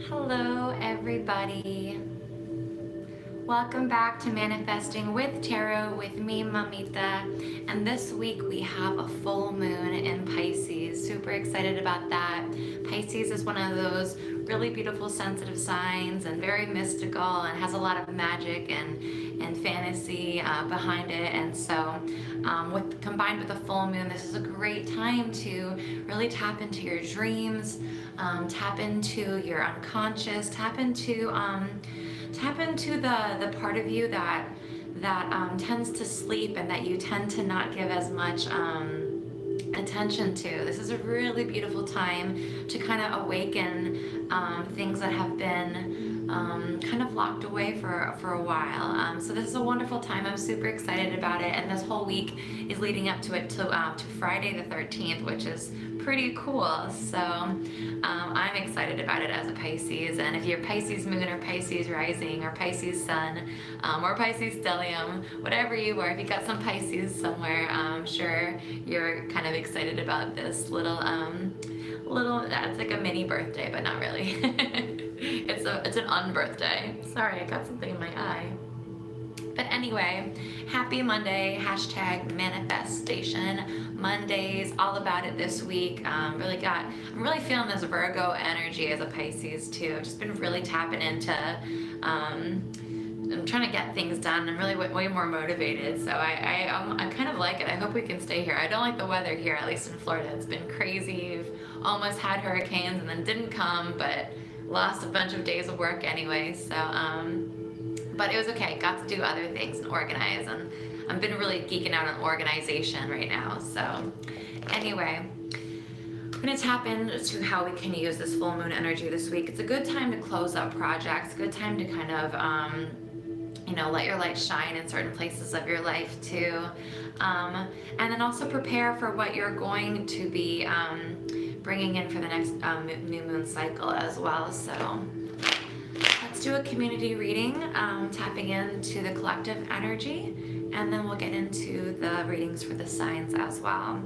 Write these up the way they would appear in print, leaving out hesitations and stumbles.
Hello, everybody. Welcome back to Manifesting with Tarot with me, Mamita. And this week we have a full moon in Pisces. Super excited about that. Pisces is one of those really beautiful, sensitive signs and very mystical and has a lot of magic and fantasy behind it. And so combined with the full moon, this is a great time to really tap into your dreams, tap into your unconscious, tap into the part of you that tends to sleep and that you tend to not give as much attention to. This is a really beautiful time to kind of awaken things that have been kind of locked away for a while. So this is a wonderful time. I'm super excited about it, and this whole week is leading up to it to Friday the 13th, which is pretty cool. So I'm excited about it as a Pisces, and if you're Pisces moon or Pisces rising or Pisces sun or Pisces stellium, whatever you are, if you got some Pisces somewhere, I'm sure you're kind of excited about this little it's like a mini birthday, but not really. It's an unbirthday. Sorry, I got something in my eye. But anyway, happy Monday, hashtag manifestation Mondays, all about it this week. I'm really feeling this Virgo energy as a Pisces too. I've just been really tapping into, I'm trying to get things done. I'm really way more motivated, so I kind of like it. I hope we can stay here. I don't like the weather here, at least in Florida. It's been crazy. We've almost had hurricanes and then didn't come, but lost a bunch of days of work anyway, so but it was okay. Got to do other things and organize, and I've been really geeking out on organization right now. So anyway, I'm going to tap into how we can use this full moon energy this week. It's a good time to close up projects, a good time to kind of let your light shine in certain places of your life too, and then also prepare for what you're going to be bringing in for the next new moon cycle as well. So let's do a community reading, tapping into the collective energy, and then we'll get into the readings for the signs as well.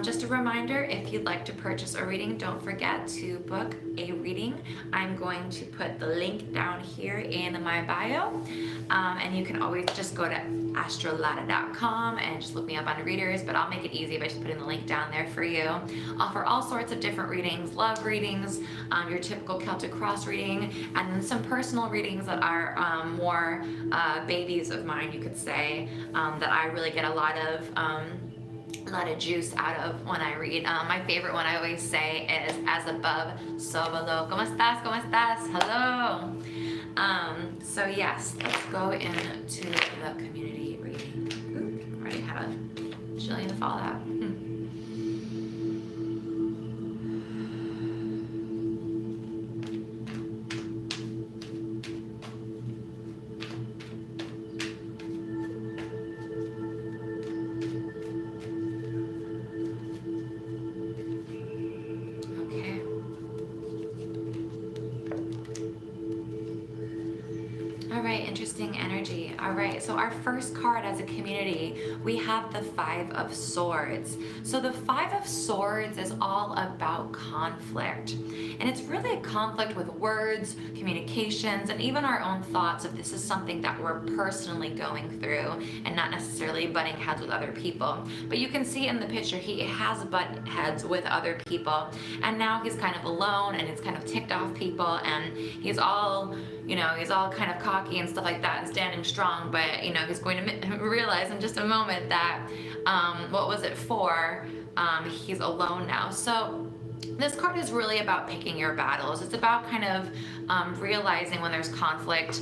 Just a reminder, if you'd like to purchase a reading, don't forget to book a reading. I'm going to put the link down here in my bio, and you can always just go to astrolada.com and just look me up on readers, but I'll make it easy by just putting the link down there for you. Offer all sorts of different readings, love readings, your typical Celtic cross reading, and then some personal readings that are more babies of mine, you could say, that I really get a lot of juice out of when I read. My favorite one I always say is "As above, so below." ¿Cómo estás? ¿Cómo estás? Hello. So yes, let's go into the community reading. Ooh, already had a jillion fallout. Interesting energy. All right, so our first card as a community, we have the Five of Swords. So the Five of Swords is all about conflict, and it's really a conflict with words, communications, and even our own thoughts if this is something that we're personally going through and not necessarily butting heads with other people. But you can see in the picture he has butt heads with other people, and now he's kind of alone and he's kind of ticked off people, and he's all kind of cocky and stuff like that and standing strong, but he's going to realize in just a moment that what was it for? He's alone now. So this card is really about picking your battles. It's about kind of realizing when there's conflict,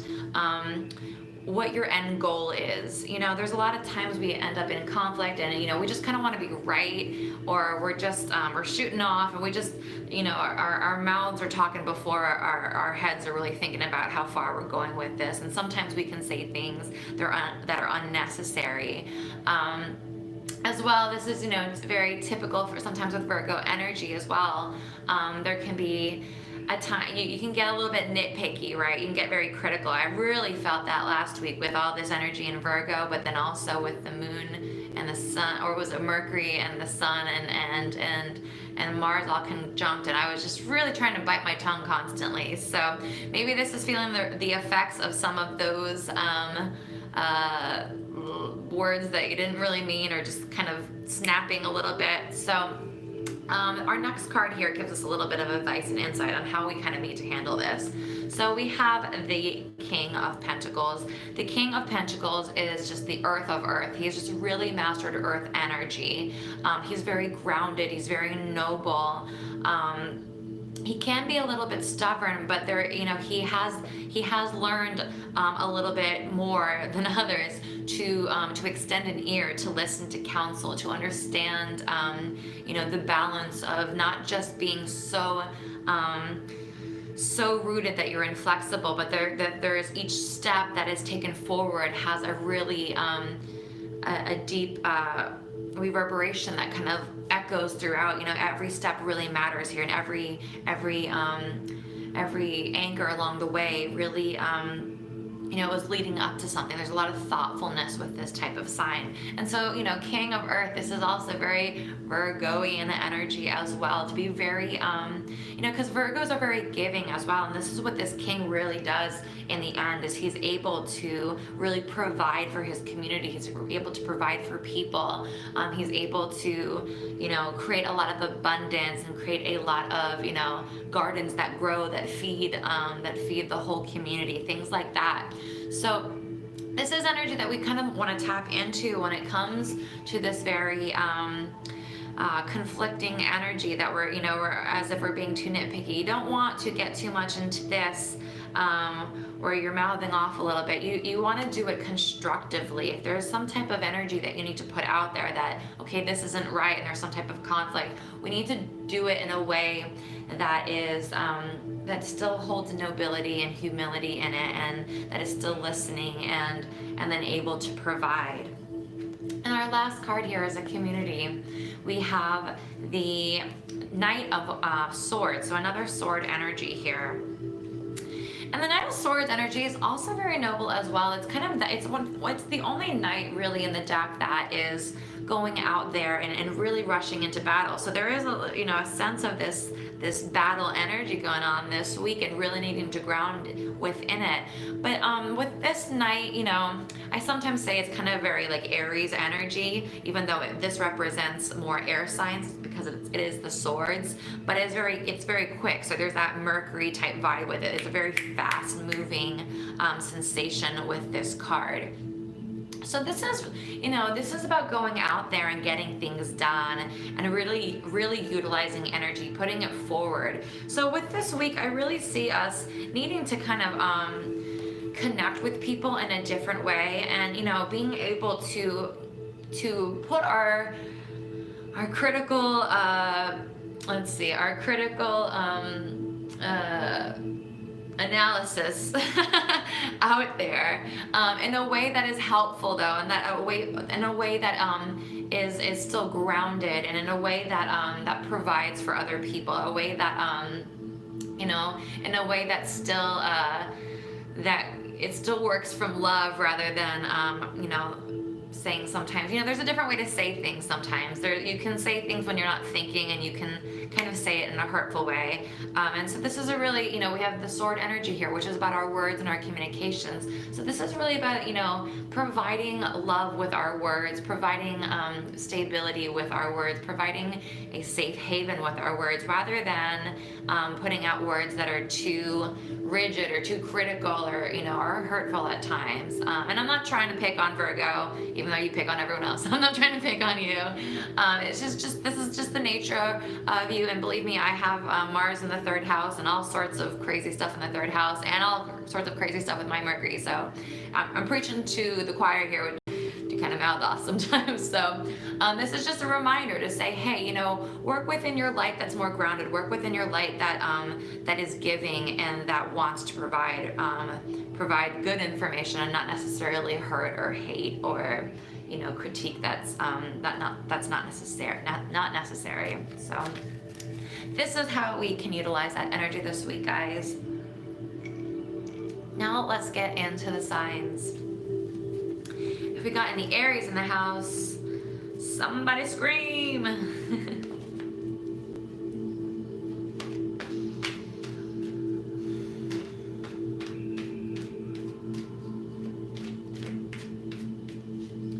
what your end goal is. There's a lot of times we end up in conflict and we just kind of want to be right, or we're just we're shooting off, and we just our mouths are talking before our heads are really thinking about how far we're going with this. And sometimes we can say things that are unnecessary. As well, this is it's very typical for sometimes with Virgo energy as well. There can be a time you can get a little bit nitpicky, right? You can get very critical. I really felt that last week with all this energy in Virgo, but then also with the moon and the sun, or was it Mercury and the sun and Mars all conjunct, and I was just really trying to bite my tongue constantly. So maybe this is feeling the effects of some of those words that you didn't really mean, or just kind of snapping a little bit. So our next card here gives us a little bit of advice and insight on how we kind of need to handle this. So we have the King of Pentacles. The King of Pentacles is just the earth of earth. He's just really mastered earth energy. He's very grounded. He's very noble. He can be a little bit stubborn, but there, you know, he has learned a little bit more than others to extend an ear, to listen to counsel, to understand, you know, the balance of not just being so rooted that you're inflexible, but that there is each step that is taken forward has a really a deep reverberation that kind of echoes throughout. You know, every step really matters here, and every anchor along the way really you know, is leading up to something. There's a lot of thoughtfulness with this type of sign. And so, you know, King of Earth, this is also very Virgo-y energy as well, to be very, you know, because Virgos are very giving as well. And this is what this King really does in the end, is he's able to really provide for his community. He's able to provide for people. He's able to, you know, create a lot of abundance and create a lot of, you know, gardens that grow, that feed the whole community, things like that. So this is energy that we kind of want to tap into when it comes to this very conflicting energy that we're, you know, we're as if we're being too nitpicky. You don't want to get too much into this where you're mouthing off a little bit. You want to do it constructively. If there's some type of energy that you need to put out there that, okay, this isn't right, and there's some type of conflict, we need to do it in a way that is that still holds nobility and humility in it, and that is still listening and then able to provide. And our last card here is a community. We have the Knight of Swords, so another sword energy here. And the Knight of Swords energy is also very noble as well. It's kind of it's the only knight really in the deck that is going out there and really rushing into battle. So there is a, you know, a sense of this battle energy going on this week, and really needing to ground within it. But with this knight, you know, I sometimes say it's kind of very like Aries energy, even though this represents more air signs because it is the swords, but it's very quick. So there's that Mercury type vibe with it. It's a very fast moving sensation with this card. So this is, you know, this is about going out there and getting things done and really, really utilizing energy, putting it forward. So with this week, I really see us needing to kind of connect with people in a different way, and, you know, being able to put our critical, our critical analysis out there in a way that is helpful, though, and in a way that is still grounded, and in a way that that provides for other people, a way that you know, in a way that still that it still works from love, rather than you know, saying sometimes, you know, there's a different way to say things sometimes. You can say things when you're not thinking, and you can kind of say it in a hurtful way. And so this is a really, you know, we have the sword energy here, which is about our words and our communications. So this is really about, you know, providing love with our words, providing stability with our words, providing a safe haven with our words, rather than putting out words that are too rigid or too critical, or, you know, are hurtful at times. And I'm not trying to pick on Virgo, even though you pick on everyone else. I'm not trying to pick on you. It's just this is just the nature of you. And believe me, I have Mars in the 3rd house, and all sorts of crazy stuff in the 3rd house, and all sorts of crazy stuff with my Mercury. So I'm preaching to the choir here, to kind of mouth off sometimes. So this is just a reminder to say, hey, you know, work within your light that's more grounded. Work within your light that that is giving and that wants to provide good information, and not necessarily hurt or hate or, you know, critique that's not necessary. So this is how we can utilize that energy this week, guys. Now let's get into the signs. If we got any Aries in the house, Somebody scream.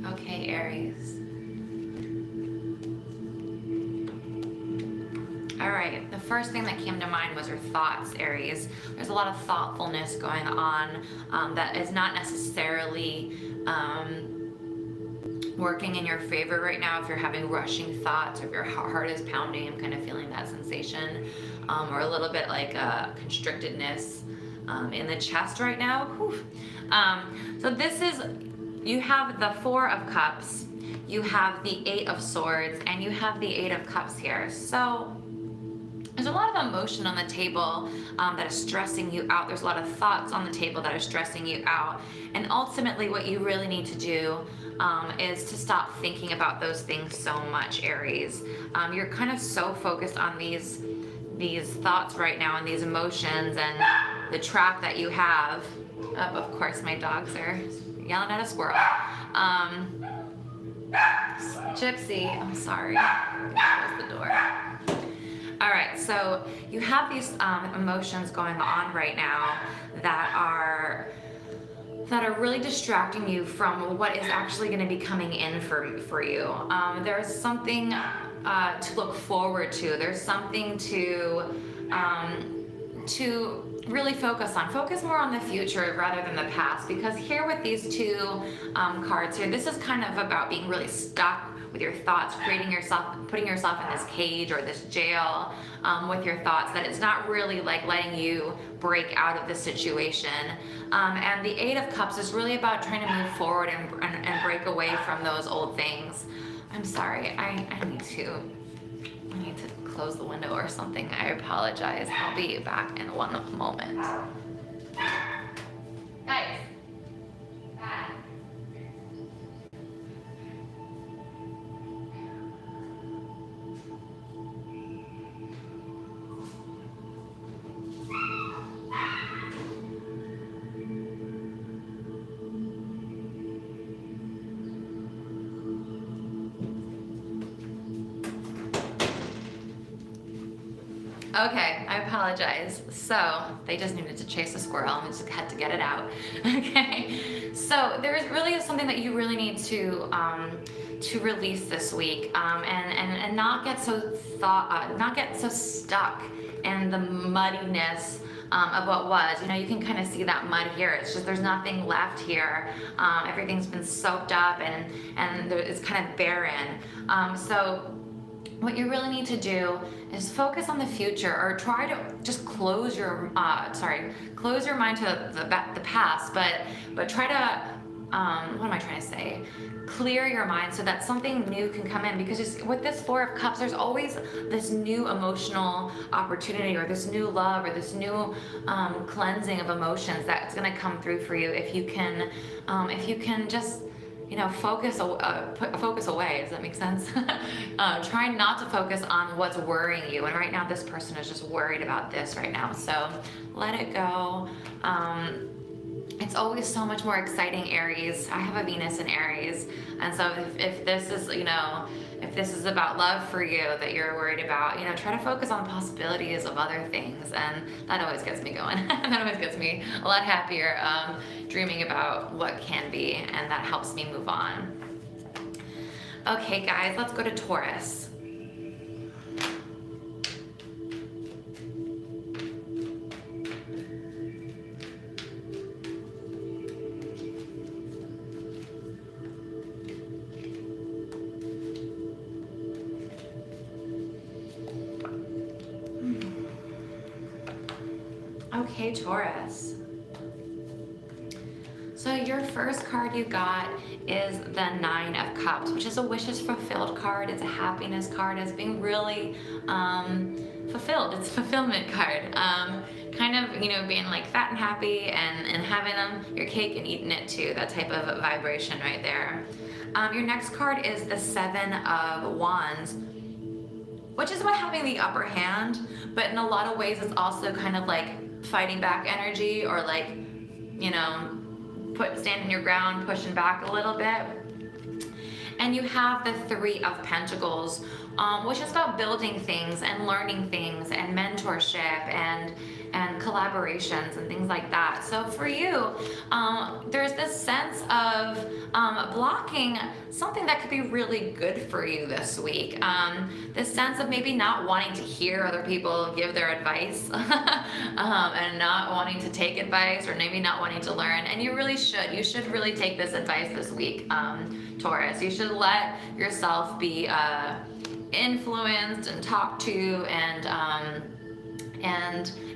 Okay, Aries. All right, the first thing that came to mind was your thoughts, Aries. There's a lot of thoughtfulness going on that is not necessarily working in your favor right now. If you're having rushing thoughts, or if your heart is pounding, I'm kind of feeling that sensation, or a little bit like a constrictedness in the chest right now. Whew. So this is, you have the Four of Cups, you have the Eight of Swords, and you have the Eight of Cups here. So there's a lot of emotion on the table that is stressing you out. There's a lot of thoughts on the table that are stressing you out. And ultimately what you really need to do is to stop thinking about those things so much, Aries. You're kind of so focused on these thoughts right now and these emotions and the trap that you have. Of course, my dogs are yelling at a squirrel. Gypsy, I'm sorry. Close the door. All right, so you have these emotions going on right now that are really distracting you from what is actually going to be coming in for you. There's something to look forward to. There's something to really focus on. Focus more on the future rather than the past, because here with these two cards here, this is kind of about being really stuck with your thoughts, putting yourself in this cage or this jail with your thoughts, that it's not really like letting you break out of the situation. And the Eight of Cups is really about trying to move forward and break away from those old things. I'm sorry, I need to close the window or something. I apologize. I'll be back in one moment. Guys. Okay, I apologize. So they just needed to chase a squirrel and we just had to get it out. Okay, so there's really something that you really need to release this week, and not get so stuck in the muddiness of what was. You know, you can kind of see that mud here. It's just there's nothing left here. Everything's been soaked up and it's kind of barren. So what you really need to do is focus on the future, or try to just close your mind to the past, but try to what am I trying to say? Clear your mind so that something new can come in, because with this Four of Cups, there's always this new emotional opportunity, or this new love, or this new cleansing of emotions that's going to come through for you if you can just, you know, focus away. Does that make sense? Try not to focus on what's worrying you. And right now, this person is just worried about this right now. So let it go. It's always so much more exciting, Aries. I have a Venus in Aries. And so if this is, you know, if this is about love for you that you're worried about, you know, try to focus on possibilities of other things. And that always gets me going. That always gets me a lot happier, dreaming about what can be, and that helps me move on. Okay, guys, let's go to Taurus. Okay, Taurus. So your first card you got is the Nine of Cups, which is a wishes fulfilled card. It's a happiness card. It's being really fulfilled. It's a fulfillment card. Kind of, you know, being like fat and happy and having your cake and eating it too. That type of vibration right there. Your next card is the Seven of Wands, which is about having the upper hand, but in a lot of ways it's also kind of like fighting back energy, or like, you know, standing your ground, pushing back a little bit. And you have the Three of Pentacles, which is about building things and learning things and mentorship and collaborations and things like that. So for you, there's this sense of blocking something that could be really good for you this week. This sense of maybe not wanting to hear other people give their advice and not wanting to take advice, or maybe not wanting to learn. And you really should. You should really take this advice this week, Taurus. You should let yourself be influenced and talked to and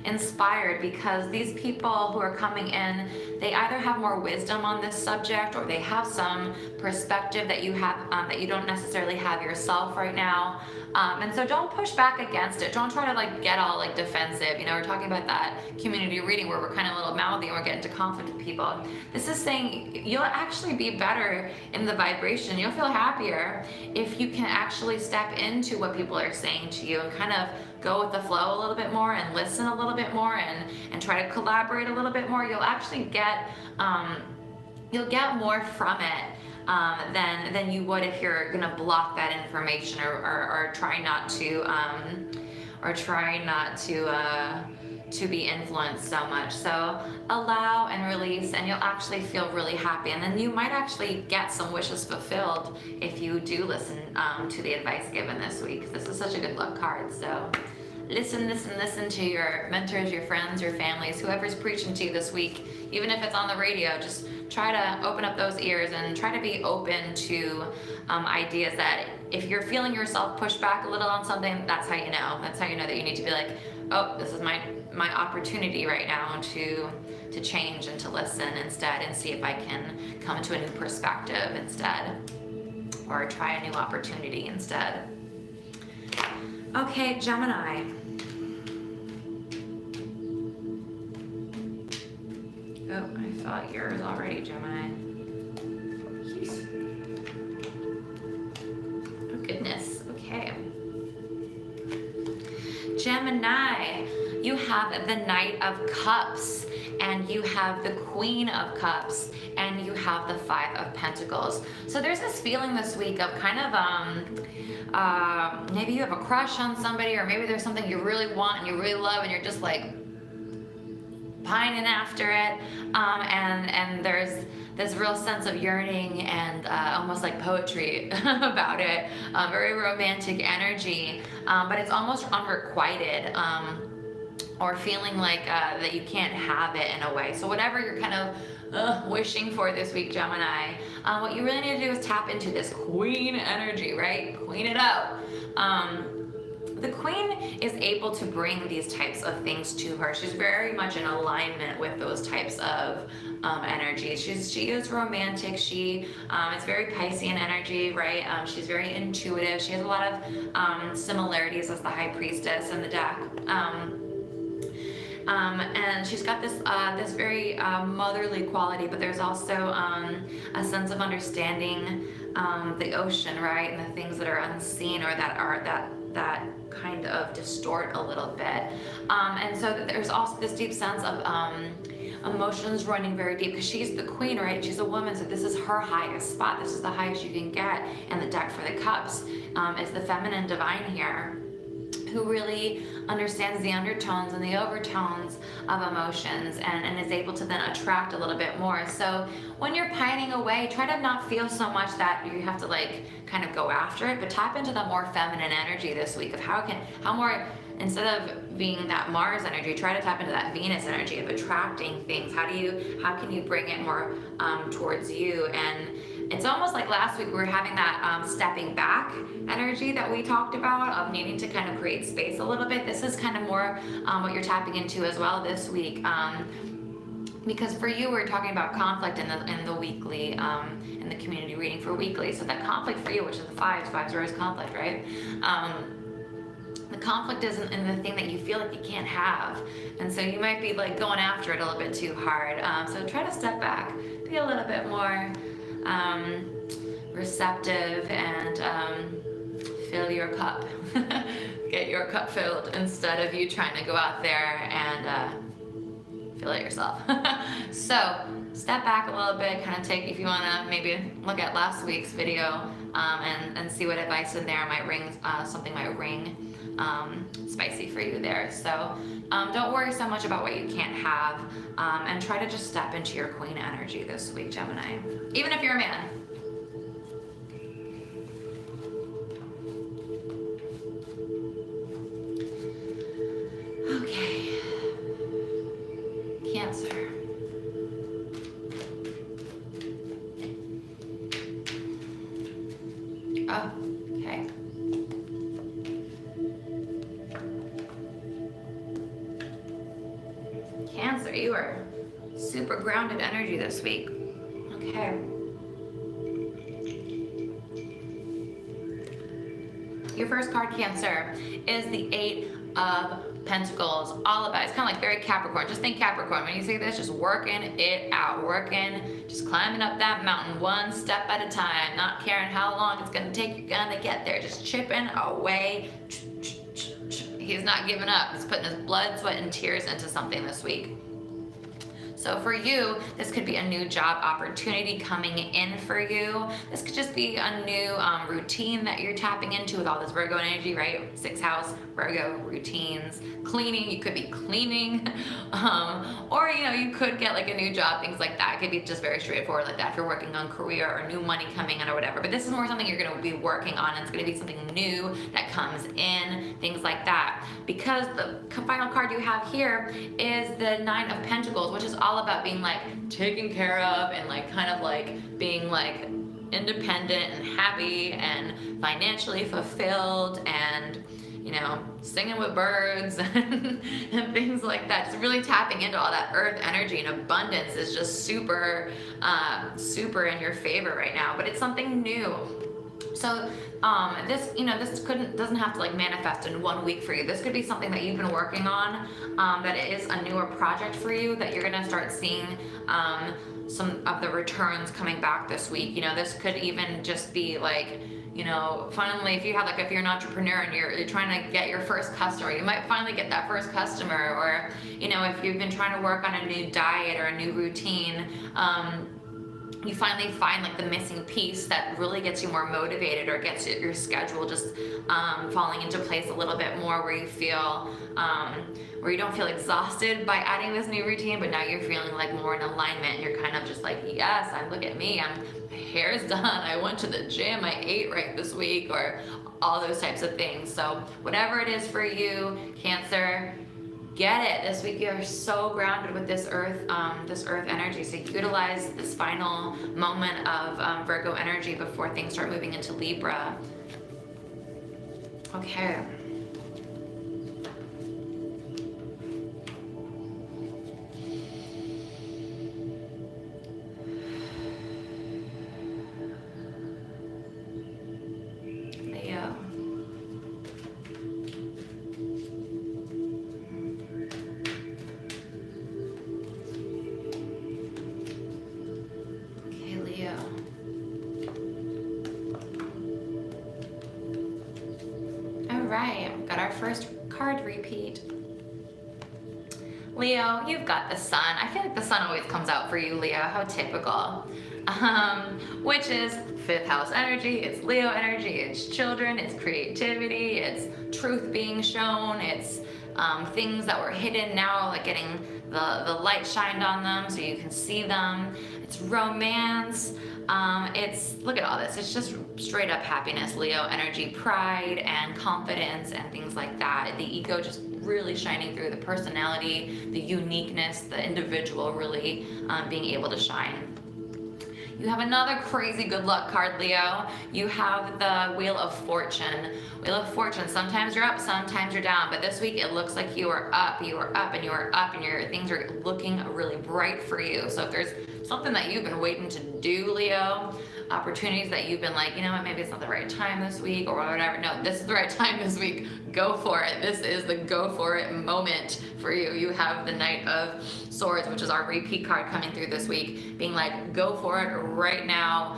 inspired, because these people who are coming in, they either have more wisdom on this subject, or they have some perspective that you have that you don't necessarily have yourself right now. And so don't push back against it. Don't try to like get all like defensive. You know, we're talking about that community reading where we're kind of a little mouthy and we're getting into conflict with people. This is saying you'll actually be better in the vibration. You'll feel happier if you can actually step into what people are saying to you and kind of go with the flow a little bit more and listen a little bit more and try to collaborate a little bit more. You'll actually get more from it than you would if you're gonna block that information or try not to be influenced so much. So allow and release, and you'll actually feel really happy. And then you might actually get some wishes fulfilled if you do listen to the advice given this week. This is such a good luck card. So listen to your mentors, your friends, your families, whoever's preaching to you this week. Even if it's on the radio, just try to open up those ears and try to be open to ideas that if you're feeling yourself push back a little on something, that's how you know. That's how you know that you need to be like, oh, this is my opportunity right now to change and to listen instead, and see if I can come to a new perspective instead, or try a new opportunity instead. Okay, Gemini. Oh, I thought yours already, Gemini. Jeez. Oh, goodness. Okay. Gemini, you have the Knight of Cups, and you have the Queen of Cups, and you have the Five of Pentacles. So there's this feeling this week of kind of maybe you have a crush on somebody, or maybe there's something you really want and you really love, and you're just like pining after it, and there's this real sense of yearning and almost like poetry about it, very romantic energy, but it's almost unrequited, or feeling like that you can't have it in a way. So whatever you're kind of wishing for this week, Gemini, what you really need to do is tap into this queen energy, right? Queen it up. The queen is able to bring these types of things to her. She's very much in alignment with those types of energies. She is romantic. She is very Piscean energy, right? She's very intuitive. She has a lot of similarities as the High Priestess in the deck. And she's got this very motherly quality, but there's also a sense of understanding the ocean, right, and the things that are unseen, or that kind of distort a little bit. And so there's also this deep sense of emotions running very deep, because she's the queen, right? She's a woman, so this is her highest spot. This is the highest you can get in the deck for the cups, is the feminine divine here, who really understands the undertones and the overtones of emotions, and is able to then attract a little bit more. So when you're pining away, try to not feel so much that you have to like kind of go after it, but tap into the more feminine energy this week of how more, instead of being that Mars energy, try to tap into that Venus energy of attracting things. How can you bring it more towards you? And it's almost like last week we were having that stepping back energy that we talked about, of needing to kind of create space a little bit. This is kind of more what you're tapping into as well this week, because for you we're talking about conflict in the weekly, in the community reading for weekly. So that conflict for you, which is the fives are always conflict, right? The conflict isn't in the thing that you feel like you can't have, and so you might be like going after it a little bit too hard. So try to step back, be a little bit more receptive, and fill your cup. Get your cup filled instead of you trying to go out there and fill it yourself. So step back a little bit, kind of take, if you want to maybe look at last week's video and see what advice in there might ring, something might ring spicy for you there. So don't worry so much about what you can't have, and try to just step into your queen energy this week, Gemini, even if you're a man. Okay, Cancer. Oh, okay. Cancer, you are super grounded energy this week. Okay. Your first card, Cancer, is the Eight of Pentacles. All about, it's kind of like very Capricorn. Just think Capricorn. When you see this, just working it out, just climbing up that mountain one step at a time, not caring how long it's going to take, you're going to get there, just chipping away. He's not giving up. He's putting his blood, sweat, and tears into something this week. So for you, this could be a new job opportunity coming in for you. This could just be a new routine that you're tapping into with all this Virgo energy, right? 6th house, Virgo, routines, cleaning. You could be cleaning, or you could get like a new job, things like that. It could be just very straightforward like that if you're working on career or new money coming in or whatever. But this is more something you're going to be working on, and it's going to be something new that comes in, things like that. Because the final card you have here is the Nine of Pentacles, which is all about being like taken care of and like kind of like being like independent and happy and financially fulfilled and singing with birds and things like that. Just really tapping into all that earth energy, and abundance is just super super in your favor right now. But it's something new. So this doesn't have to like manifest in 1 week for you. This could be something that you've been working on, that it is a newer project for you, that you're gonna start seeing some of the returns coming back this week. This could even just be like, finally, if you're an entrepreneur and you're trying to get your first customer, you might finally get that first customer. Or if you've been trying to work on a new diet or a new routine, you finally find like the missing piece that really gets you more motivated, or gets your schedule just falling into place a little bit more, where you feel where you don't feel exhausted by adding this new routine, but now you're feeling like more in alignment. You're kind of just like, yes, look at me, my hair's done, I went to the gym, I ate right this week, or all those types of things. So whatever it is for you, Cancer, get it. This week you are so grounded with this earth energy. So utilize this final moment of Virgo energy before things start moving into Libra. Okay. Leo. Right, got our first card repeat. Leo, you've got the sun. I feel like the sun always comes out for you, Leo. How typical. Which is 5th house energy. It's Leo energy. It's children. It's creativity. It's truth being shown. It's things that were hidden now, like getting the light shined on them so you can see them. It's romance. It's, look at all this, it's just straight up happiness, Leo energy, pride and confidence and things like that. The ego just really shining through, the personality, the uniqueness, the individual really being able to shine. You have another crazy good luck card, Leo. You have the Wheel of Fortune. Wheel of Fortune, sometimes you're up, sometimes you're down, but this week it looks like you are up, and you are up, and your things are looking really bright for you. So if there's something that you've been waiting to do, Leo, opportunities that you've been like, maybe it's not the right time this week or whatever. No, this is the right time this week. Go for it. This is the go for it moment for you. You have the Knight of Swords, which is our repeat card coming through this week, being like, go for it right now.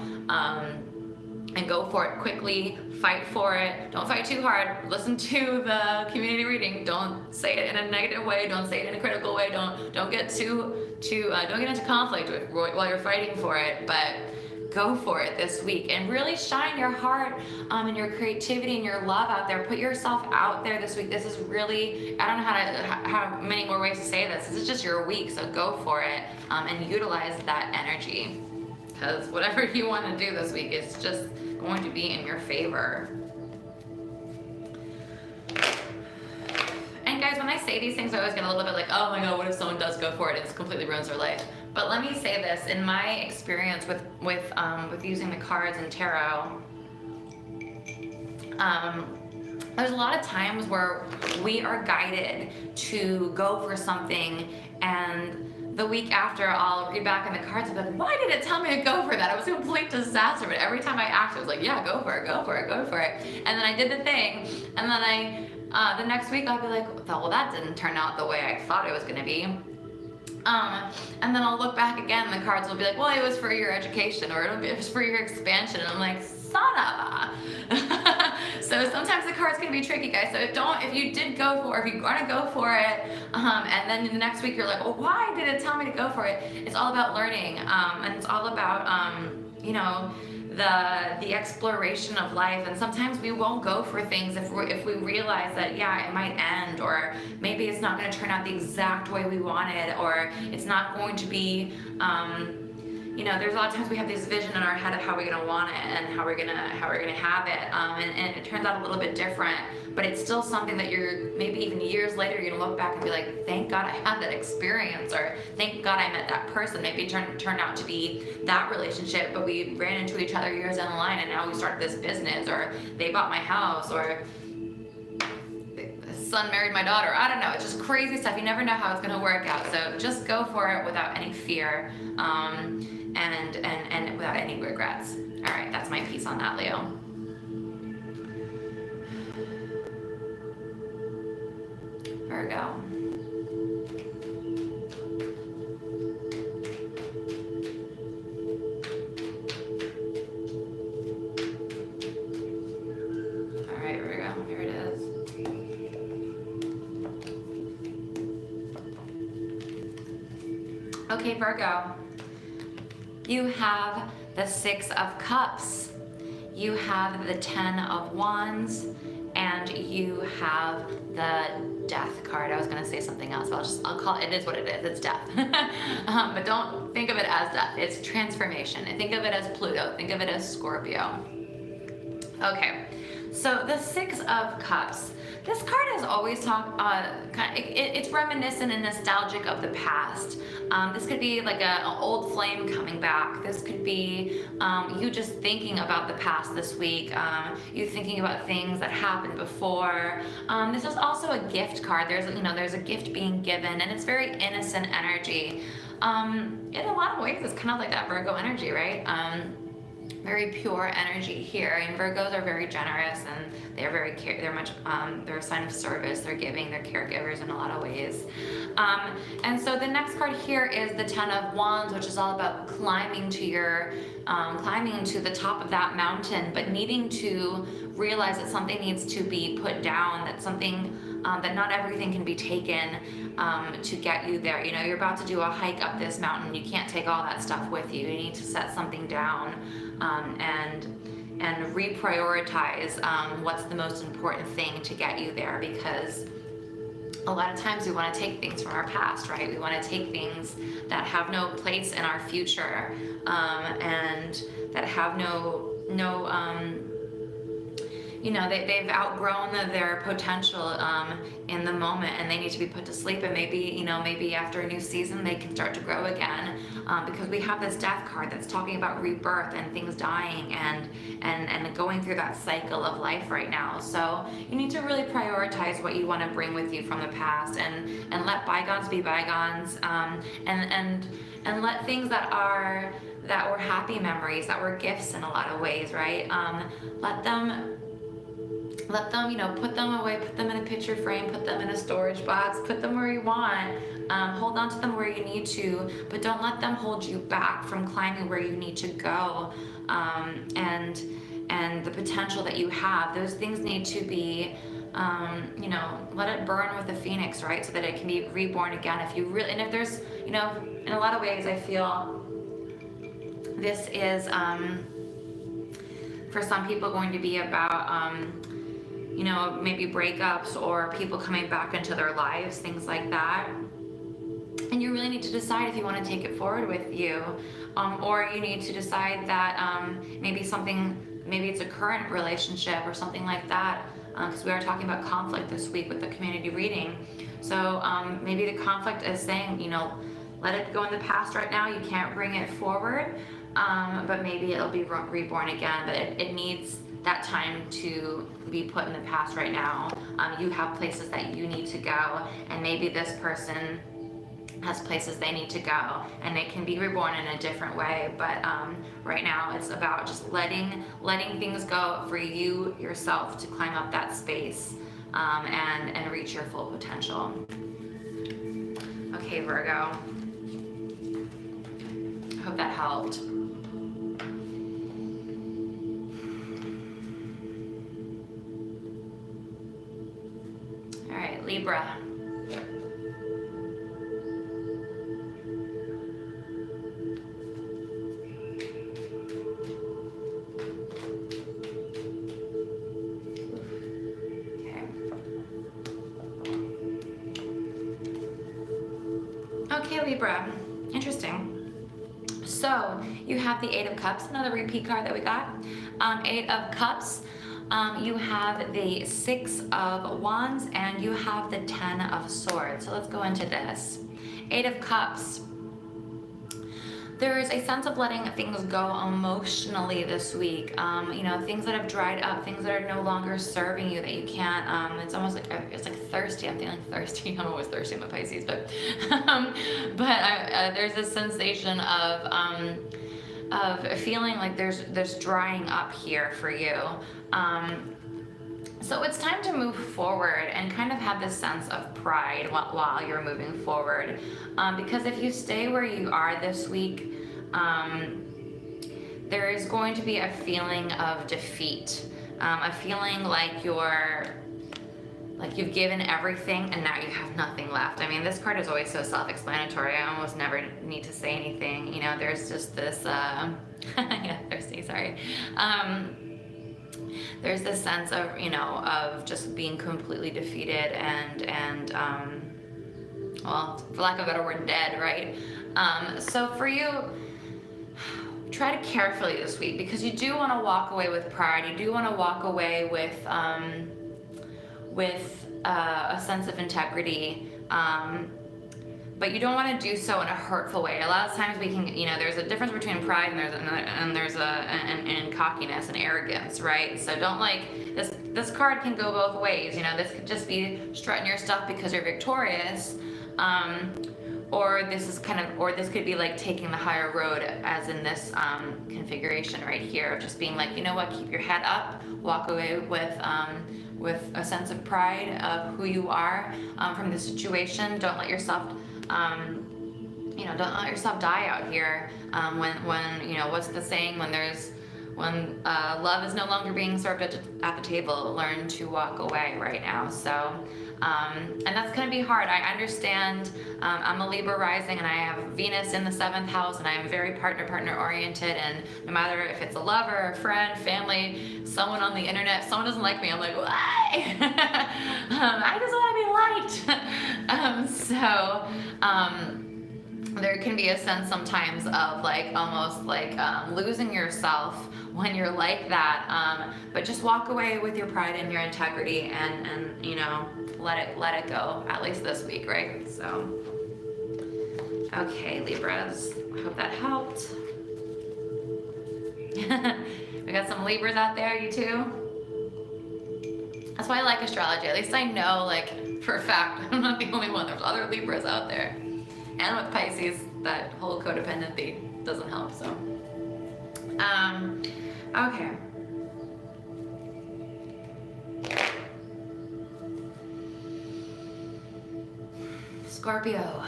and go for it quickly. Fight for it. Don't fight too hard. Listen to the community reading. Don't say it in a negative way. Don't say it in a critical way. Don't get don't get into conflict while you're fighting for it. But go for it this week and really shine your heart and your creativity and your love out there. Put yourself out there this week. This is really, I don't know how many more ways to say this. This is just your week, so go for it and utilize that energy, because whatever you want to do this week is just going to be in your favor. And guys, when I say these things, I always get a little bit like, oh my god, what if someone does go for it and it completely ruins their life? But let me say this, in my experience with using the cards and tarot, there's a lot of times where we are guided to go for something, and the week after I'll read back in the cards and be like, why did it tell me to go for that? It was a complete disaster. But every time I acted, I was like, yeah, go for it, go for it, go for it. And then I did the thing, and then the next week I'll be like, well, that didn't turn out the way I thought it was gonna be. And then I'll look back again, and the cards will be like, well, it was for your education, or it was for your expansion. And I'm like, son of a. So sometimes the cards can be tricky, guys. So if you did go for it, if you're gonna go for it, and then the next week you're like, well, why did it tell me to go for it? It's all about learning, and it's all about, you know, the exploration of life. And sometimes we won't go for things if we realize that, yeah, it might end, or maybe it's not going to turn out the exact way we wanted, or it's not going to be, you know, there's a lot of times we have this vision in our head of how we're going to want it and how we're going to have it, and it turns out a little bit different, but it's still something that you're, maybe even years later, you're going to look back and be like, thank God I had that experience, or thank God I met that person. Maybe it turned out to be that relationship, but we ran into each other years down the line, and now we started this business, or they bought my house, or son married my daughter. I don't know. It's just crazy stuff. You never know how it's going to work out. So just go for it without any fear, and without any regrets. All right, that's my piece on that, Leo. Virgo. All right, Virgo, here it is. Okay, Virgo, you have the Six of Cups, you have the Ten of Wands, and you have the Death card. I was gonna say something else, but I'll call it is what it is. It's death. But don't think of it as death. It's transformation. And think of it as Pluto. Think of it as Scorpio. Okay, so the Six of Cups. This card has always talked, it's reminiscent and nostalgic of the past. This could be like an old flame coming back. This could be you just thinking about the past this week, you thinking about things that happened before. This is also a gift card. There's a gift being given, and it's very innocent energy. In a lot of ways, it's kind of like that Virgo energy, right? Very pure energy here, and Virgos are very generous, and they're they're a sign of service. They're giving, they're caregivers in a lot of ways. And so the next card here is the Ten of Wands, which is all about climbing to the top of that mountain, but needing to realize that something needs to be put down, that something that not everything can be taken to get you there. You know, you're about to do a hike up this mountain. You can't take all that stuff with you. You need to set something down and reprioritize what's the most important thing to get you there, because a lot of times we want to take things from our past, right? We want to take things that have no place in our future, and that have they've outgrown their potential in the moment, and they need to be put to sleep. And maybe after a new season they can start to grow again, because we have this Death card that's talking about rebirth and things dying and going through that cycle of life right now. So you need to really prioritize what you want to bring with you from the past, and let bygones be bygones, and let things that were happy memories, that were gifts in a lot of ways, right? Let them, put them away, put them in a picture frame, put them in a storage box, put them where you want, hold on to them where you need to, but don't let them hold you back from climbing where you need to go. and the potential that you have, those things need to be, you know, let it burn with the phoenix, right? So that it can be reborn again. If you really, and if there's, you know, in a lot of ways, I feel this is, for some people, going to be about, you know, maybe breakups or people coming back into their lives, things like that. And you really need to decide if you want to take it forward with you, or you need to decide that maybe it's a current relationship or something like that, because we are talking about conflict this week with the community reading. So maybe the conflict is saying, you know, let it go in the past right now. You can't bring it forward, but maybe it'll be reborn again. But it needs that time to be put in the past right now. You have places that you need to go, and maybe this person has places they need to go, and they can be reborn in a different way. But right now it's about just letting things go for you yourself to climb up that space, and reach your full potential. Okay, Virgo. I hope that helped. All right, Libra. Okay, Libra. Interesting. So you have the Eight of Cups, another repeat card that we got. Eight of Cups. You have the Six of Wands, and you have the Ten of Swords. So let's go into this. Eight of Cups. There is a sense of letting things go emotionally this week. You know, things that have dried up, things that are no longer serving you, that you can't, it's almost like, it's like thirsty. I'm feeling thirsty. I'm always thirsty. I'm a Pisces, but there's this sensation of feeling like there's drying up here for you. So it's time to move forward and kind of have this sense of pride while you're moving forward. Because if you stay where you are this week, there is going to be a feeling of defeat, a feeling like you've given everything and now you have nothing left. I mean, this card is always so self-explanatory. I almost never need to say anything. You know, there's just this, yeah, thirsty, sorry. There's this sense of, you know, of just being completely defeated and well, for lack of a better word, dead, right? So for you, try to carefully this week, because you do want to walk away with pride. You do want to walk away with a sense of integrity, but you don't want to do so in a hurtful way. A lot of times we can, you know, there's a difference between pride and there's cockiness and arrogance, right? So don't this card can go both ways. You know, this could just be strutting your stuff because you're victorious, or this could be like taking the higher road, as in this configuration right here, of just being like, you know what, keep your head up, walk away with a sense of pride of who you are from the situation. Don't let yourself you know, don't let yourself die out here, when you know, what's the saying, when love is no longer being served at the table, learn to walk away right now. So and that's going to be hard. I understand. I'm a Libra rising, and I have Venus in the 7th house, and I am very partner oriented, and no matter if it's a lover, a friend, family, someone on the internet, someone doesn't like me, I'm like, why? I just want to be liked. There can be a sense sometimes of like almost like losing yourself when you're like that, but just walk away with your pride and your integrity, and you know, let it go, at least this week, right? So okay, Libras, I hope that helped. We got some Libras out there, you too. That's why I like astrology. At least I know, like, for a fact, I'm not the only one. There's other Libras out there. And with Pisces, that whole codependency doesn't help, so. Okay. Scorpio.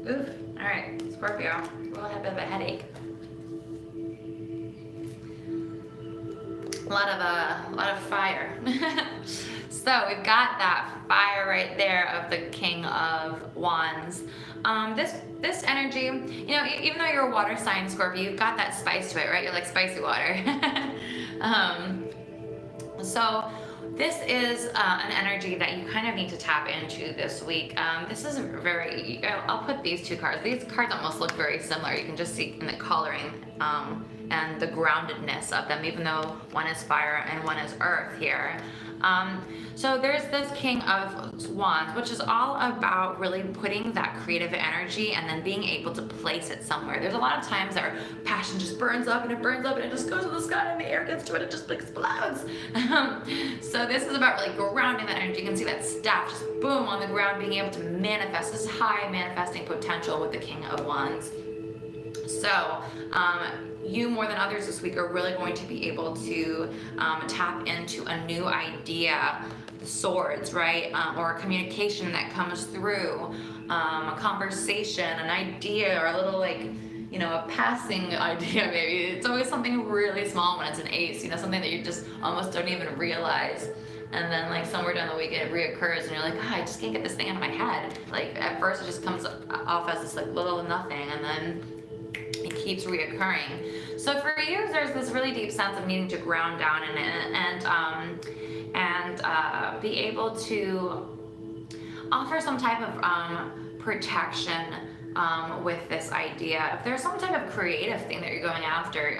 Oof. All right, Scorpio. We'll have a bit of a headache. A lot of fire. So we've got that fire right there of the King of Wands. This energy, you know, even though you're a water sign, Scorpio, you've got that spice to it, right? You're like spicy water. So this is an energy that you kind of need to tap into this week. This is very, I'll put these two cards. These cards almost look very similar. You can just see in the coloring and the groundedness of them, even though one is fire and one is earth here. So there's this King of Wands, which is all about really putting that creative energy and then being able to place it somewhere. There's a lot of times our passion just burns up and it burns up and it just goes to the sky and the air gets to it, it just explodes. So this is about really grounding that energy. You can see that staff just boom on the ground, being able to manifest this high manifesting potential with the King of Wands. So you more than others this week are really going to be able to tap into a new idea, swords, right? Or a communication that comes through, a conversation, an idea, or a little like, you know, a passing idea maybe. It's always something really small when it's an ace, you know, something that you just almost don't even realize. And then like somewhere down the week it reoccurs and you're like, oh, I just can't get this thing out of my head. Like at first it just comes off as this like little nothing, and then it keeps reoccurring. So for you, there's this really deep sense of needing to ground down in it and be able to offer some type of protection with this idea. If there's some type of creative thing that you're going after,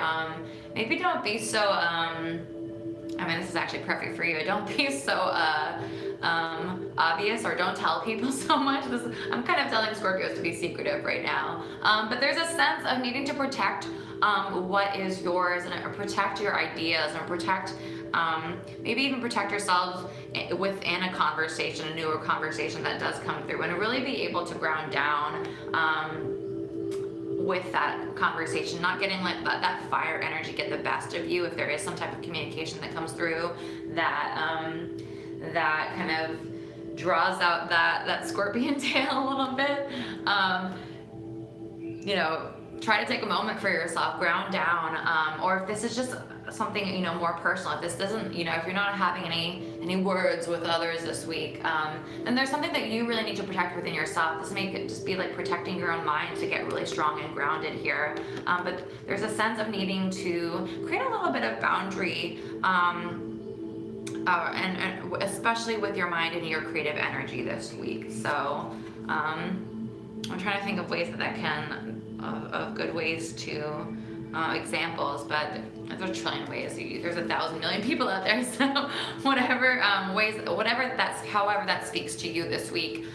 maybe don't be so, I mean, this is actually perfect for you. Don't be so obvious, or don't tell people so much. I'm kind of telling Scorpios to be secretive right now. But there's a sense of needing to protect what is yours, and protect your ideas, and protect, maybe even protect yourself within a conversation, a newer conversation that does come through, and really be able to ground down with that conversation, not getting like that fire energy get the best of you. If there is some type of communication that comes through that that kind of draws out that scorpion tail a little bit, you know, try to take a moment for yourself, ground down, or if this is just something, you know, more personal, if this doesn't, you know, if you're not having any words with others this week, then there's something that you really need to protect within yourself. This may just be like protecting your own mind to get really strong and grounded here, but there's a sense of needing to create a little bit of boundary, and especially with your mind and your creative energy this week. So I'm trying to think of ways that can, of good ways to, examples, but there's a trillion ways. There's 1,000 million people out there, so whatever ways, however that speaks to you this week,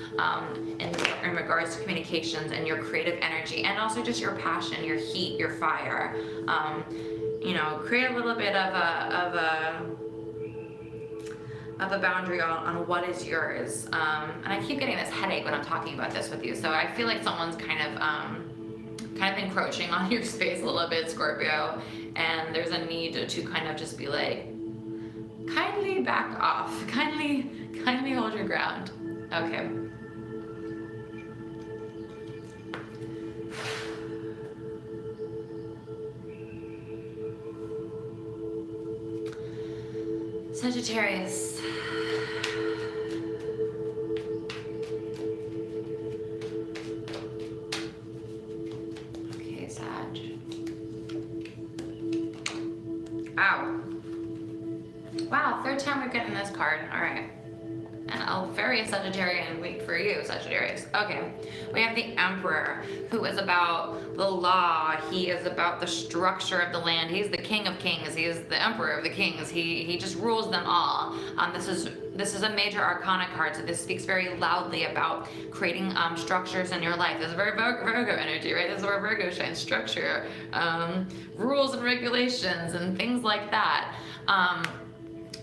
in regards to communications and your creative energy, and also just your passion, your heat, your fire. You know, create a little bit of a boundary on what is yours. And I keep getting this headache when I'm talking about this with you, so I feel like someone's kind of encroaching on your space a little bit, Scorpio, and there's a need to kind of just be like, kindly back off, kindly hold your ground. Okay. Sagittarius. Ow. Wow, third time we're getting this card. All right. And a very Sagittarian week for you, Sagittarius. Okay. We have the Emperor, who is about the law. He is about the structure of the land. He's the King of Kings. He is the Emperor of the Kings. He just rules them all. This is a major arcana card, so this speaks very loudly about creating structures in your life. This is very Virgo energy, right? This is where Virgo shines. Structure, rules and regulations, and things like that.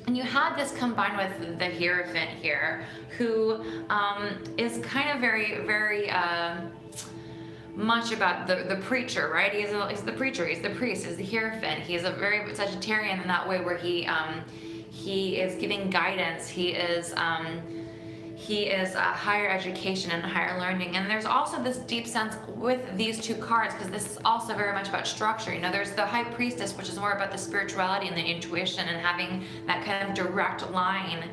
And you had this combined with the Hierophant here, who is kind of very much about the preacher, right? He's the preacher, he's the priest, he's the Hierophant. He's a very Sagittarian in that way, where he is giving guidance. He he is higher education and higher learning. And there's also this deep sense with these two cards, because this is also very much about structure. You know, there's the High Priestess, which is more about the spirituality and the intuition and having that kind of direct line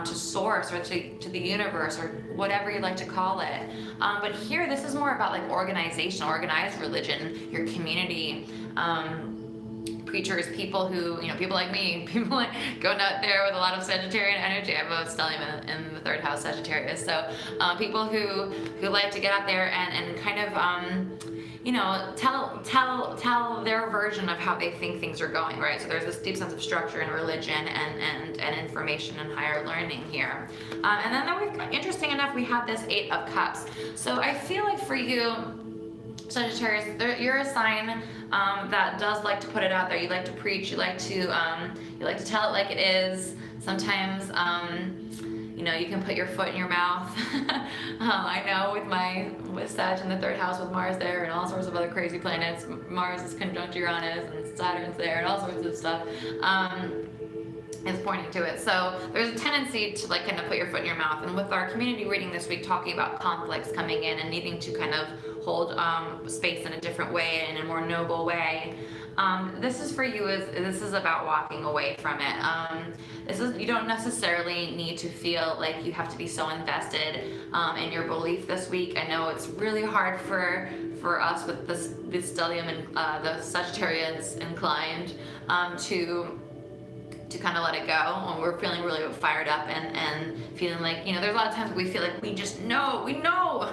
to source, or to the universe, or whatever you'd like to call it. But here, this is more about like organization, organized religion, your community, preachers, people who, you know, people like me, people like going out there with a lot of Sagittarian energy. I have a stellium in the 3rd house, Sagittarius. So people who like to get out there and kind of, you know, tell their version of how they think things are going, right? So there's this deep sense of structure and religion and information and higher learning here. And then we've got, interesting enough, we have this 8 of Cups. So I feel like for you, Sagittarius, you're a sign that does like to put it out there. You like to preach. You like to tell it like it is. Sometimes, you know, you can put your foot in your mouth. I know with Sag in the 3rd house with Mars there and all sorts of other crazy planets. Mars is conjunct Uranus and Saturn's there and all sorts of stuff. Is pointing to it. So there's a tendency to like kind of put your foot in your mouth. And with our community reading this week, talking about conflicts coming in and needing to kind of hold space in a different way, in a more noble way. This is for you. This is about walking away from it. You don't necessarily need to feel like you have to be so invested in your belief this week. I know it's really hard for us with this stellium and the Sagittarius inclined to kind of let it go when we're feeling really fired up and feeling like, you know, there's a lot of times we feel like we just know, we know.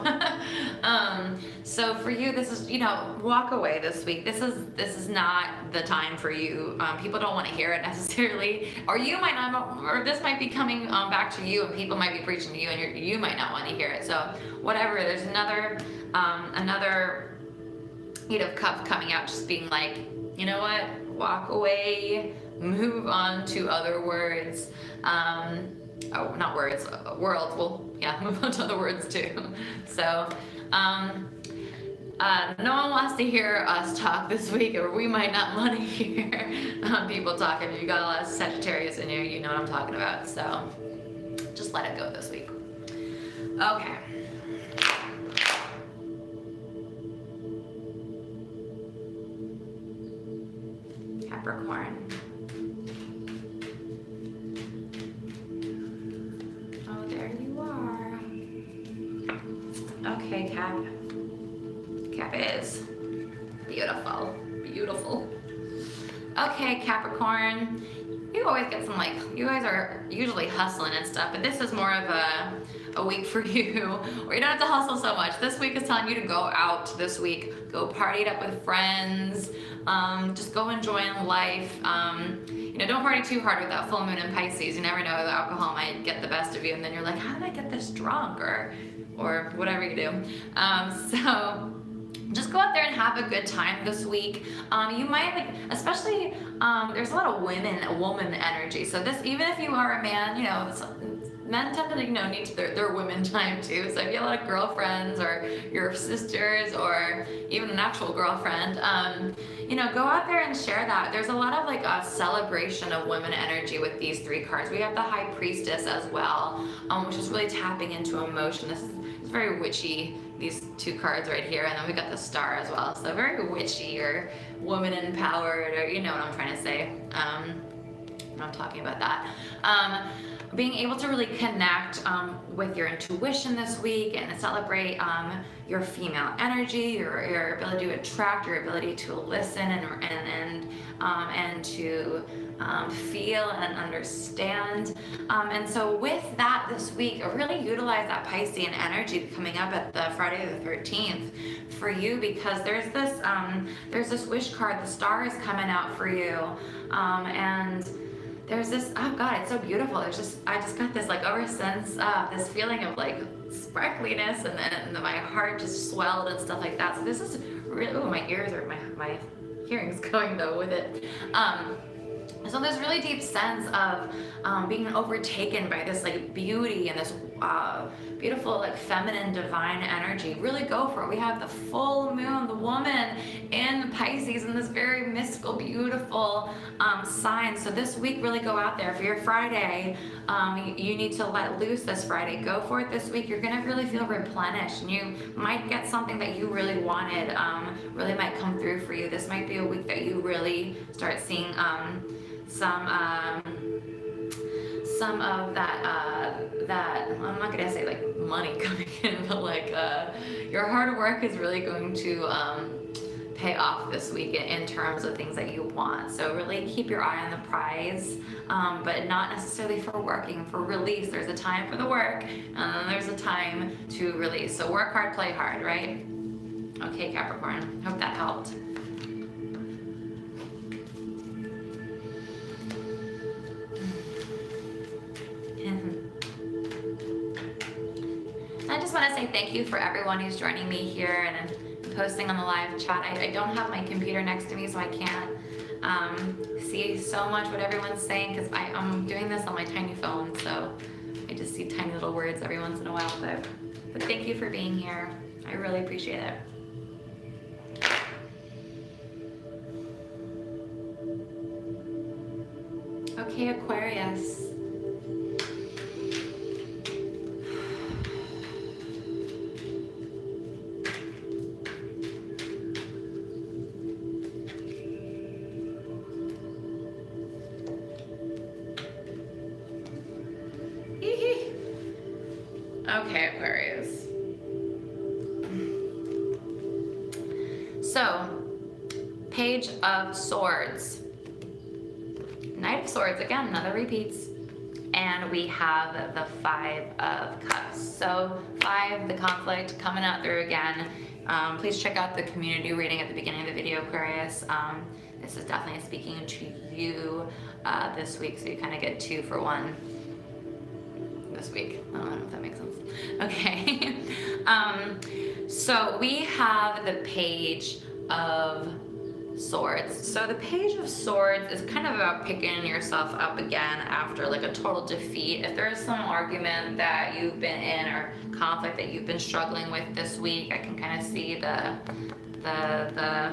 So for you, this is, you know, walk away this week. This is not the time for you. People don't want to hear it necessarily, or you might not, or this might be coming back to you, and people might be preaching to you, and you might not want to hear it. So whatever. There's another 8 of Cups coming out, just being like, you know what, walk away. Move on to other words. Oh, not words, worlds. Well, yeah, move on to other words too. So, no one wants to hear us talk this week, or we might not want to hear people talk. If you got a lot of Sagittarius in you, you know what I'm talking about. So, just let it go this week. Okay. Capricorn. Okay, Cap is beautiful, beautiful. Okay, Capricorn, you always get some, like, you guys are usually hustling and stuff, but this is more of a week for you where you don't have to hustle so much. This week is telling you to go out this week, go party it up with friends, just go enjoying life. You know, don't party too hard with that full moon in Pisces. You never know, the alcohol might get the best of you, and then you're like, how did I get this drunk, or whatever you do. So just go out there and have a good time this week. You might, like, especially, there's a lot of woman energy. So this, even if you are a man, you know, men tend to, you know, need their women time too. So if you have a lot of girlfriends or your sisters or even an actual girlfriend, you know, go out there and share that. There's a lot of like a celebration of women energy with these 3 cards. We have the High Priestess as well, which is really tapping into emotion. This is very witchy, these 2 cards right here, and then we got the Star as well. So very witchy or woman empowered, or you know what I'm trying to say. When I'm talking about that. Being able to really connect with your intuition this week and celebrate your female energy, your ability to attract, your ability to listen and to feel and understand. And so with that this week, really utilize that Piscean energy coming up at the Friday the 13th for you, because there's this wish card, the Star is coming out for you, and there's this, oh God, it's so beautiful. I just got this like over sense, this feeling of like sparkliness, and then my heart just swelled and stuff like that. So this is really, oh, my ears are, my hearing's going though with it. So there's really deep sense of being overtaken by this like beauty and this beautiful, like feminine, divine energy. Really go for it. We have the full moon, the woman in Pisces, in this very mystical, beautiful sign. So this week, really go out there. For your Friday, you need to let loose this Friday. Go for it this week. You're gonna really feel replenished, and you might get something that you really wanted. Really might come through for you. This might be a week that you really start seeing some of that I'm not gonna say like money coming in, but like your hard work is really going to pay off this week in terms of things that you want. So really keep your eye on the prize, but not necessarily for working, for release. There's a time for the work, and then there's a time to release. So work hard, play hard, right? Okay, Capricorn, hope that helped. I just want to say thank you for everyone who's joining me here and posting on the live chat. I don't have my computer next to me, so I can't see so much what everyone's saying, because I'm doing this on my tiny phone, so I just see tiny little words every once in a while. But thank you for being here. I really appreciate it. Okay, Aquarius. Okay, Aquarius. So, Page of Swords. Knight of Swords, again, another repeats. And we have the Five of Cups. So, 5, the conflict coming out through again. Please check out the community reading at the beginning of the video, Aquarius. This is definitely speaking to you this week, so you kind of get 2 for 1 this week. I don't know if that makes sense. Okay. So we have the Page of Swords. So the Page of Swords is kind of about picking yourself up again after like a total defeat. If there's some argument that you've been in or conflict that you've been struggling with this week, I can kind of see the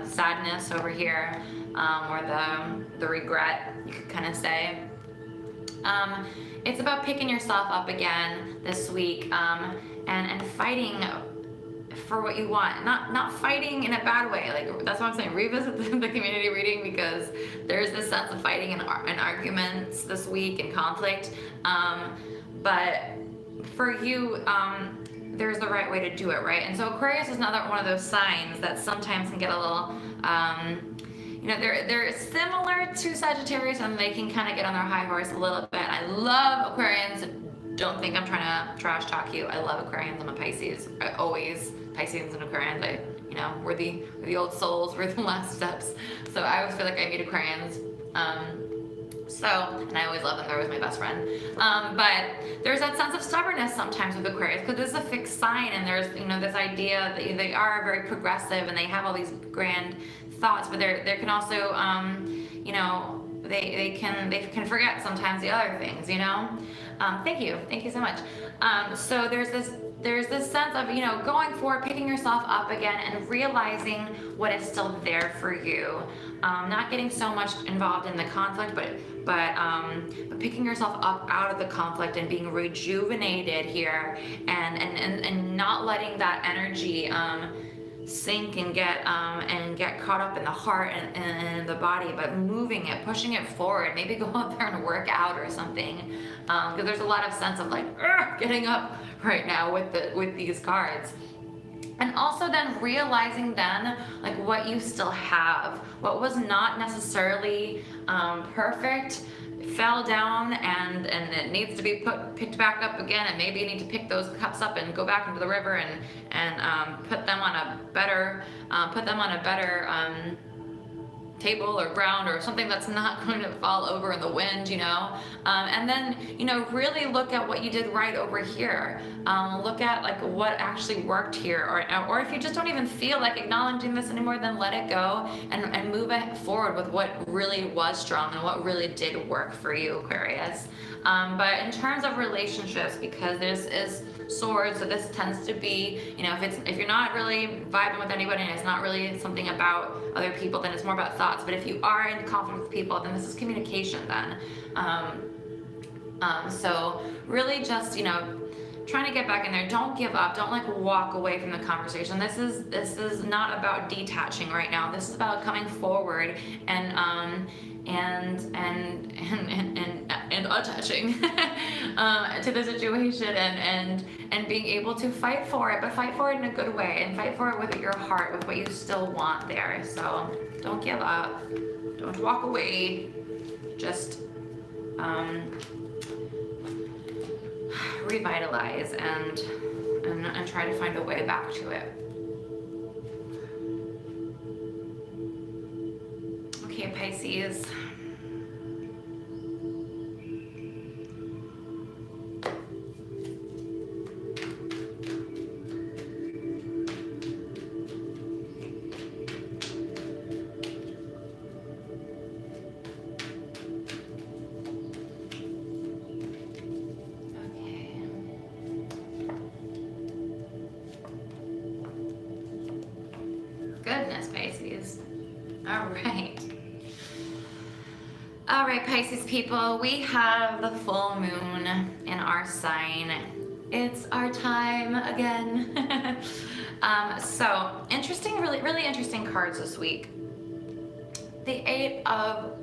sadness over here, or the regret, you could kind of say. It's about picking yourself up again this week, and fighting for what you want. Not fighting in a bad way. Like, that's what I'm saying. Revisit the community reading, because there's this sense of fighting and arguments this week and conflict. But for you, there's the right way to do it, right? And so Aquarius is another one of those signs that sometimes can get a little, you know, they're similar to Sagittarius, and they can kind of get on their high horse a little bit. I love Aquarians. Don't think I'm trying to trash talk you. I love Aquarians. I'm a Pisces. Pisces and Aquarians. You know, we're the old souls. We're the last steps. So I always feel like I meet Aquarians. And I always love them. They're always my best friend. But there's that sense of stubbornness sometimes with Aquarius, because this is a fixed sign, and there's, you know, this idea that they are very progressive and they have all these grand thoughts, but there can also, you know, they can forget sometimes the other things, you know. Thank you so much. So there's this sense of, you know, going forward, picking yourself up again, and realizing what is still there for you. Not getting so much involved in the conflict, but picking yourself up out of the conflict and being rejuvenated here, and not letting that energy sink and get caught up in the heart and the body, but moving it, pushing it forward. Maybe go out there and work out or something, because there's a lot of sense of like getting up right now with these cards. And also then realizing then like what you still have, what was not necessarily perfect, fell down, and it needs to be picked back up again, and maybe you need to pick those cups up and go back into the river and put them on a better table or ground or something that's not going to fall over in the wind, you know. And then, you know, really look at what you did right over here. Look at like what actually worked here, or if you just don't even feel like acknowledging this anymore, then let it go and move it forward with what really was strong and what really did work for you, Aquarius. But in terms of relationships, because this is swords, so this tends to be, you know, if you're not really vibing with anybody and it's not really something about other people, then it's more about thoughts. But if you are in conflict with people, then this is communication then. So really just, you know, trying to get back in there. Don't give up. Don't like walk away from the conversation. This is not about detaching right now. This is about coming forward and attaching to the situation and being able to fight for it, but fight for it in a good way and fight for it with your heart, with what you still want there. So don't give up. Don't walk away. Just revitalize and try to find a way back to it. Okay, Pisces. Goodness, Pisces. All right, Pisces people, we have the full moon in our sign. It's our time again. So interesting, really interesting cards this week. The Eight of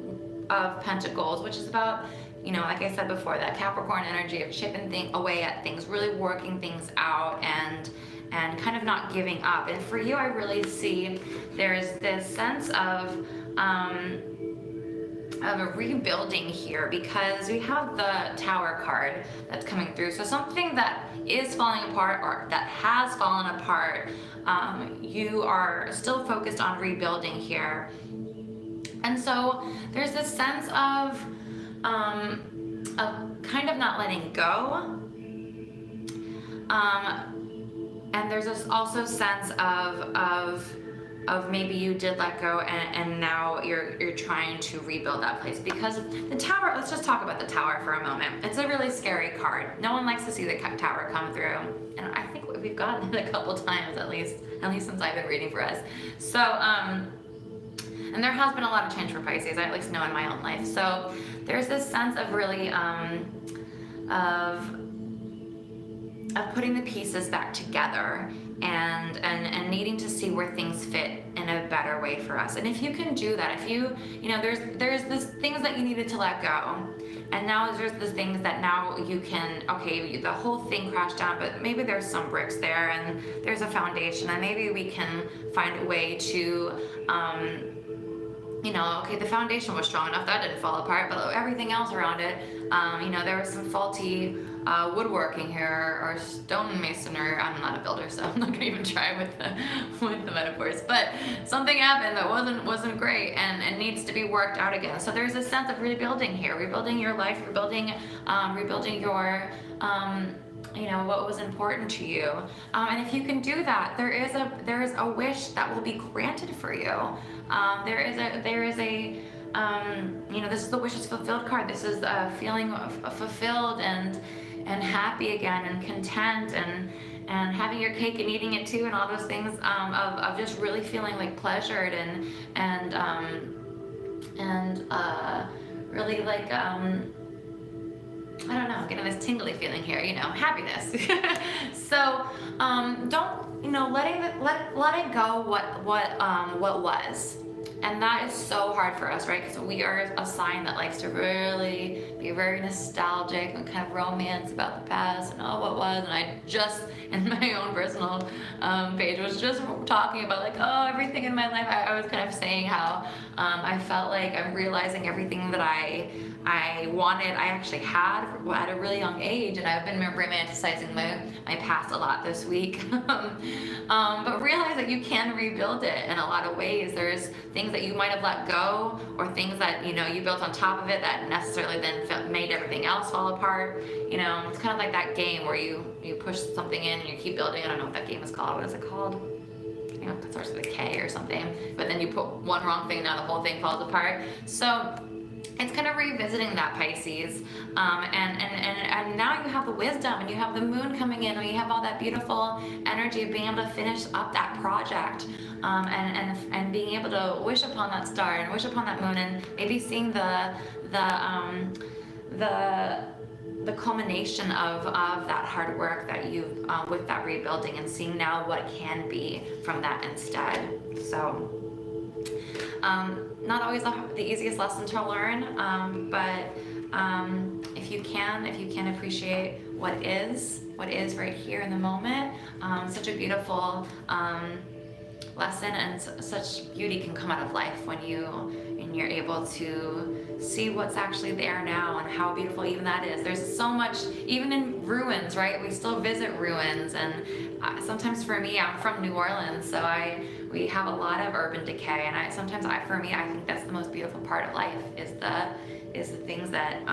Pentacles, which is about, you know, like I said before, that Capricorn energy of chipping away at things, really working things out and kind of not giving up. And for you, I really see there's this sense of a rebuilding here, because we have the Tower card that's coming through. So something that is falling apart or that has fallen apart, you are still focused on rebuilding here. And so there's this sense of kind of not letting go. And there's this also sense of maybe you did let go and now you're trying to rebuild that place. Because the Tower, let's just talk about the Tower for a moment. It's a really scary card. No one likes to see the Tower come through. And I think we've gotten it a couple times at least since I've been reading for us. So, and there has been a lot of change for Pisces, I at least know in my own life. So there's this sense of really, of putting the pieces back together and needing to see where things fit in a better way for us. And if you can do that, if you know, there's this things that you needed to let go, and now there's the things that now you can, okay, the whole thing crashed down, but maybe there's some bricks there and there's a foundation, and maybe we can find a way to, you know, okay, the foundation was strong enough, that didn't fall apart, but everything else around it, you know, there was some faulty woodworking here or stonemasonry. I'm not a builder, so I'm not gonna even try with the metaphors, but something happened that wasn't great and needs to be worked out again. So there's a sense of rebuilding here, rebuilding your life, rebuilding your you know, what was important to you. And if you can do that, there is a wish that will be granted for you. There is a you know, this is the wishes fulfilled card. This is a feeling of fulfilled and happy again and content and having your cake and eating it too, and all those things of just really feeling like pleasured and really like I don't know, getting this tingly feeling here, you know, happiness. So don't, you know, let it go what was. And that is so hard for us, right? Because we are a sign that likes to really be very nostalgic and kind of romance about the past and what was. And I just, in my own personal page, was just talking about like, everything in my life. I was kind of saying how I felt like I'm realizing everything that I wanted, I actually had at a really young age, and I've been romanticizing my past a lot this week. But realize that you can rebuild it in a lot of ways. There's things things that you might have let go, or things that, you know, you built on top of it that necessarily then made everything else fall apart. You know, it's kind of like that game where you push something in and you keep building. I don't know what that game is called. What is it called? You know, it starts with a K or something. But then you put one wrong thing, now the whole thing falls apart. So it's kind of revisiting that, Pisces, and now you have the wisdom, and you have the moon coming in, and you have all that beautiful energy of being able to finish up that project, and being able to wish upon that star and wish upon that moon, and maybe seeing the culmination of that hard work that you've with that rebuilding, and seeing now what can be from that instead. So. Not always the easiest lesson to learn, but if you can appreciate what is right here in the moment, such a beautiful lesson, and such beauty can come out of life when you're able to see what's actually there now, and how beautiful even that is. There's so much, even in ruins, right? We still visit ruins, and sometimes for me, I'm from New Orleans, so we have a lot of urban decay, and I think that's the most beautiful part of life, is the things that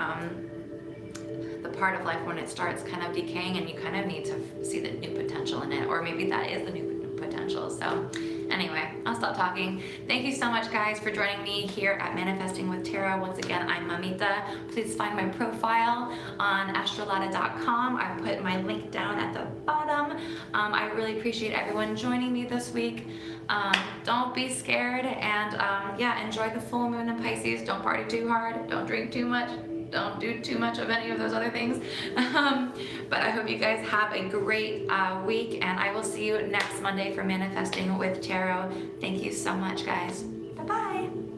the part of life when it starts kind of decaying, and you kind of need to see the new potential in it, or maybe that is the new potential. So anyway, I'll stop talking. Thank you so much, guys, for joining me here at Manifesting with Tarot. Once again, I'm Mamita. Please find my profile on astrolada.com. I put my link down at the bottom. I really appreciate everyone joining me this week. Don't be scared, and yeah, enjoy the full moon in Pisces. Don't party too hard. Don't drink too much. Don't do too much of any of those other things. But I hope you guys have a great week, and I will see you next Monday for Manifesting with Tarot. Thank you so much, guys. Bye-bye.